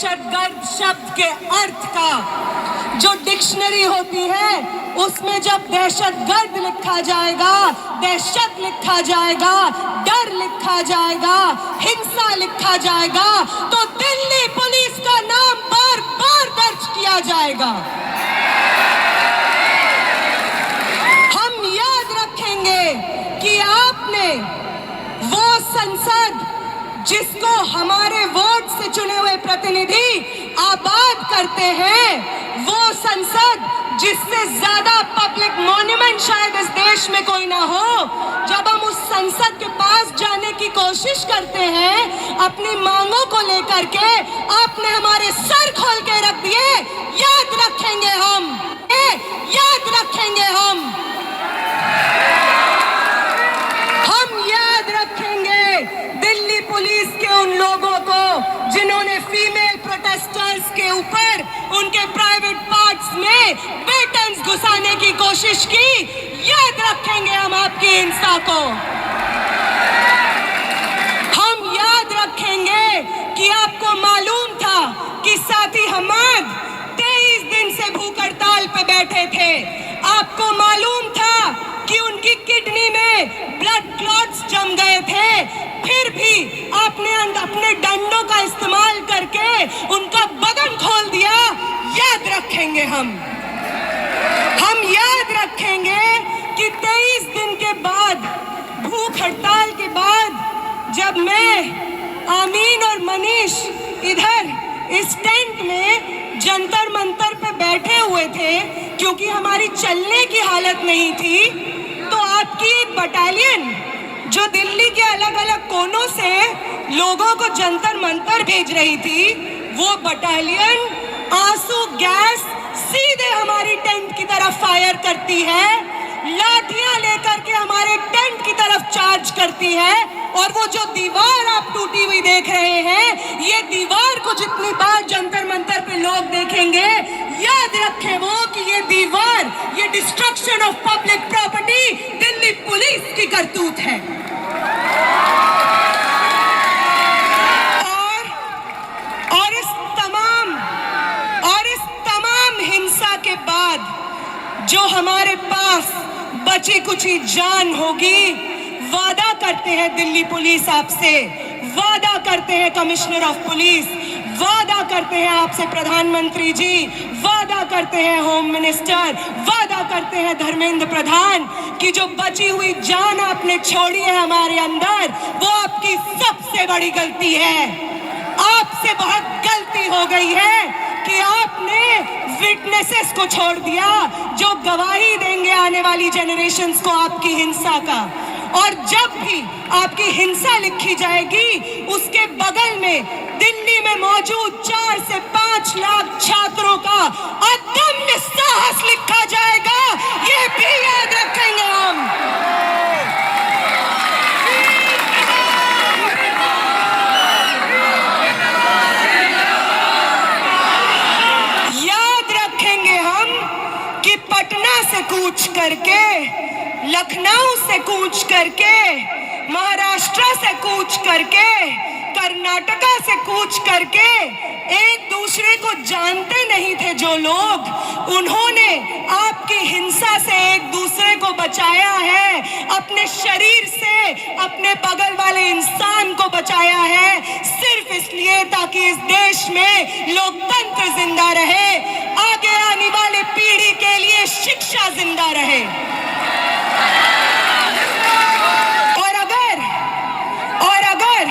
दहशतगर्द शब्द के अर्थ का जो डिक्शनरी होती है उसमें जब दहशतगर्द लिखा जाएगा, दहशत लिखा जाएगा, डर लिखा जाएगा, हिंसा लिखा जाएगा, तो दिल्ली पुलिस का नाम बार बार दर्ज किया जाएगा। हम याद रखेंगे कि आपने वो संसद जिसको हमारे वोट से चुने हुए प्रतिनिधि आबाद करते हैं, वो संसद जिससे ज्यादा पब्लिक मॉन्यूमेंट शायद इस देश में कोई ना हो, जब हम उस संसद के पास जाने की कोशिश करते हैं अपनी मांगों को लेकर के, आपने हमारे सर खोल के रख दिए। याद रखेंगे हम, याद रखेंगे हम याद रखेंगे दिल्ली पुलिस के उन लोगों को जिन्होंने फीमेल प्रोटेस्टर्स के ऊपर उनके प्राइवेट पार्ट्स में बेटन्स घुसाने की कोशिश की। याद रखेंगे हम आपकी हिंसा को। हम याद रखेंगे कि आपको मालूम था कि साथी हमाद 23 दिन से भूख हड़ताल पे बैठे थे। आपको मालूम था कि उनकी किडनी में ब्लड क्लॉट्स जम गए थे, फिर भी आपने अपने डंडों का इस्तेमाल करके उनका बदन खोल दिया। याद रखेंगे हम याद रखेंगे कि 23 दिन के बाद, भूख हड़ताल के बाद, जब मैं, आमीन और मनीष इधर इस टेंट में जंतर मंतर पे बैठे हुए थे क्योंकि हमारी चलने की हालत नहीं थी, तो आपकी एक बटालियन जो दिल्ली के अलग अलग कोनों से लोगों को जंतर मंतर भेज रही थी, वो बटालियन आंसू गैस सीधे हमारी टेंट की तरफ फायर करती है, लाठियां लेकर के हमारे टेंट की तरफ चार्ज करती है। और वो जो दीवार आप टूटी हुई देख रहे हैं, ये दीवार को जितनी बार जंतर मंतर पे लोग देखेंगे, याद रखें वो कि ये दीवार, ये destruction of public property Delhi police की करतूत है। और इस तमाम हिंसा के बाद जो हमारे पास बची कुची जान होगी, वादा करते हैं दिल्ली पुलिस आपसे, वादा करते हैं कमिश्नर ऑफ पुलिस, वादा करते हैं आपसे प्रधानमंत्री जी, वादा करते हैं होम मिनिस्टर, वादा करते हैं धर्मेंद्र प्रधान कि जो बची हुई जान आपने छोड़ी है हमारे अंदर, वो आपकी सबसे बड़ी गलती है। आपसे बहुत गलती हो गई है कि आपने विटनेसेस को छोड़ दिया जो गवाही देंगे आने वाली जनरेशंस को आपकी हिंसा का। और जब भी आपकी हिंसा लिखी जाएगी, उसके बगल में दिल्ली में मौजूद 4 से 5 लाख छात्रों का अदम्य साहस लिखा जाएगा। ये भी याद रखेंगे हम। याद रखेंगे हम कि पटना से कूच करके, लखनऊ से कूच करके, महाराष्ट्र से कूच करके, कर्नाटका से कूच करके, एक दूसरे को जानते नहीं थे जो लोग, उन्होंने आपकी हिंसा से एक दूसरे को बचाया है, अपने शरीर से अपने बगल वाले इंसान को बचाया है, सिर्फ इसलिए ताकि इस देश में लोकतंत्र जिंदा रहे, आगे आने वाले पीढ़ी के लिए शिक्षा जिंदा रहे। और अगर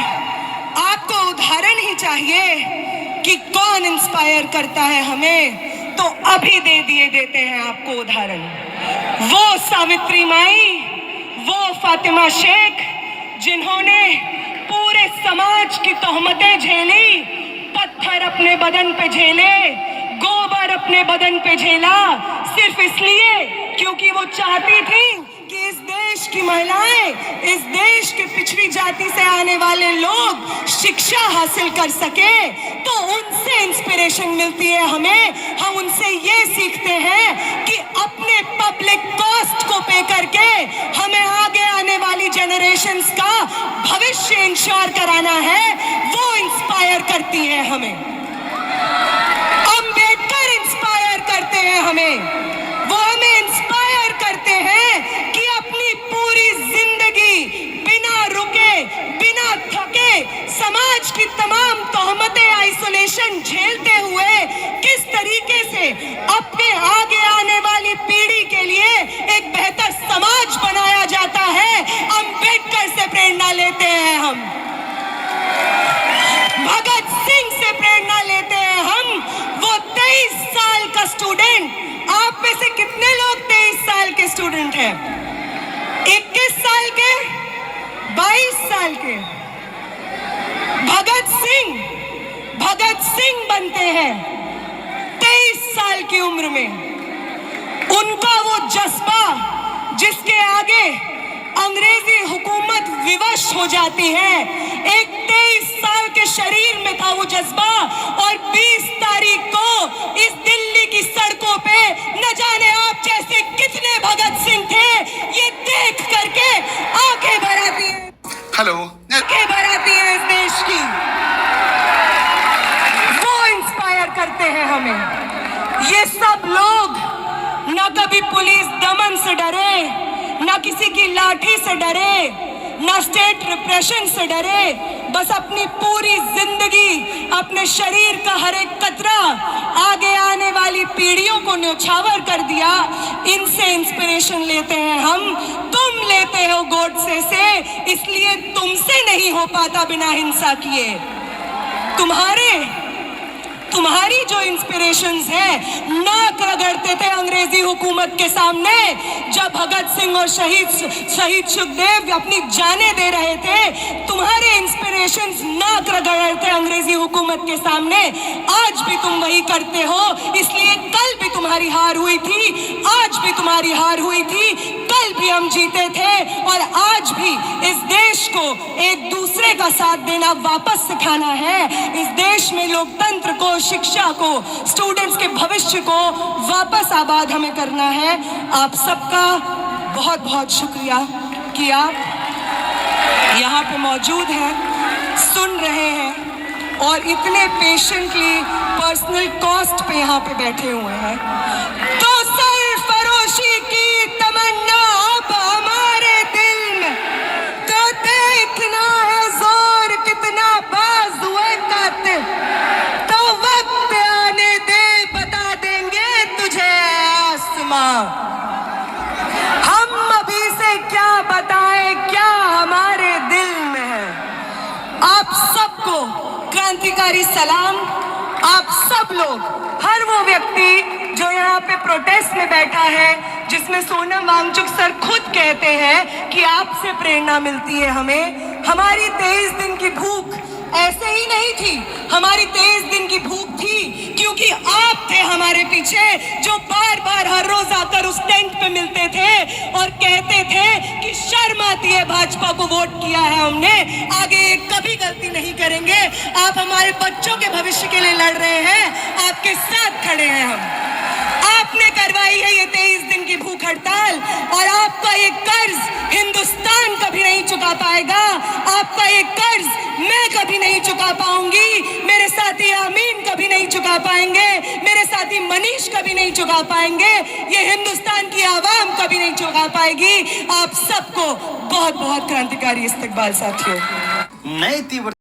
आपको उदाहरण ही चाहिए कि कौन इंस्पायर करता है हमें, तो अभी देते हैं आपको उदाहरण। वो सावित्री माई, वो फातिमा शेख, जिन्होंने पूरे समाज की तोहमतें झेली, पत्थर अपने बदन पे झेले, गोबर अपने बदन पे झेला, सिर्फ इसलिए क्योंकि वो चाहती थी कि इस देश की महिलाएं, इस देश के पिछड़ी जाति से आने वाले लोग शिक्षा हासिल कर सके। तो उनसे इंस्पिरेशन मिलती है हमें। हम उनसे ये सीखते हैं कि अपने पब्लिक कॉस्ट को पे करके हमें आगे आने वाली जनरेशंस का भविष्य इंश्योर कराना है। वो इंस्पायर करती है हमें। हैं हमें, वो हमें इंस्पायर करते हैं कि अपनी पूरी जिंदगी बिना रुके, बिना थके, समाज की तमाम तोहमतें, आइसोलेशन झेलते हुए किस तरीके से अपने आगे आने वाली पीढ़ी के लिए एक बेहतर समाज बनाया जाता है, अंबेडकर से प्रेरणा लेते हैं हम, भगत सिंह से प्रेरणा लेते हैं हम। वो 23 साल का स्टूडेंट, आप में से कितने लोग 23 साल के स्टूडेंट हैं? 21 साल के, 22 साल के? भगत सिंह बनते हैं 23 साल की उम्र में। उनका वो जज्बा जिसके आगे अंग्रेजी हुकूमत विवश हो जाती है, एक 23 साल के शरीर में था वो जज्बा, और 20 तारीख को इस दिल्ली की सड़कों पे न जाने आप जैसे कितने भगत सिंह थे, ये देख करके आंखें भर आती है, आंखें भर आती है इस देश की। वो इंस्पायर करते हैं हमें। ये सब लोग ना कभी पुलिस दमन से डरे, ना किसी की लाठी से डरे, ना स्टेट रिप्रेशन से डरे, बस अपनी पूरी जिंदगी, अपने शरीर का हर एक कतरा आगे आने वाली पीढ़ियों को न्यौछावर कर दिया। इनसे इंस्पिरेशन लेते हैं हम। तुम लेते हो गोडसे से, इसलिए तुमसे नहीं हो पाता बिना हिंसा किए। तुम्हारी जो इंस्पिरेशंस है, नाक रगड़ते थे अंग्रेजी हुकूमत के सामने जब भगत सिंह और शहीद सुखदेव अपनी जानें दे रहे थे। तुम्हारे इंस्पिरेशंस नाक रगड़ते थे अंग्रेजी हुकूमत के सामने। आज भी तुम वही करते हो, इसलिए कल भी तुम्हारी हार हुई थी, आज भी तुम्हारी हार हुई थी, कल भी हम जीते थे, और आज भी इस देश को एक दूसरे का साथ देना वापस सिखाना है। इस देश में लोकतंत्र को, शिक्षा को, स्टूडेंट्स के भविष्य को वापस आबाद हमें करना है। आप सबका बहुत बहुत शुक्रिया कि आप यहाँ पे मौजूद हैं, सुन रहे हैं और इतने पेशेंटली पर्सनल कॉस्ट पे यहाँ पे बैठे हुए हैं। तो सरफरोशी की तमन्ना अब हमारे दिल में, तो देखना है जोर कितना बाजुए कातिल, तो वक्त आने दे बता देंगे तुझे आसमां। हम अभी से क्या बताएं, क्या हमारे दिल में है। आप सबको क्रांतिकारी सलाम। आप सब लोग, हर वो व्यक्ति जो यहाँ पे प्रोटेस्ट में बैठा है, जिसमें सोनम वांगचुक सर खुद कहते हैं कि आपसे प्रेरणा मिलती है हमें। हमारी 23 दिन की भूख ऐसे ही नहीं थी, हमारी 23 दिन की भूख थी क्योंकि आप थे हमारे पीछे, जो बार बार हर रोज आकर उस टेंट पे मिलते थे और कहते थे कि शर्म आती है, भाजपा को वोट किया है हमने, आगे कभी गलती नहीं करेंगे। आप हमारे बच्चों के भविष्य के लिए लड़ रहे हैं, आपके साथ खड़े हैं हम। आपने करवाई है ये 23 दिन की भूख हड़ताल, और आपका ये कर्ज हिंदुस्तान कभी नहीं चुका पाएगा। आपका ये कर्ज मैं कभी नहीं चुका पाऊंगी, मेरे साथी आमीन कभी नहीं चुका पाएंगे, मेरे साथी मनीष कभी नहीं चुका पाएंगे, ये हिंदुस्तान की आवाम कभी नहीं चुका पाएगी। आप सबको बहुत बहुत क्रांतिकारी इस्तकबाल साथियों। नए तीव्र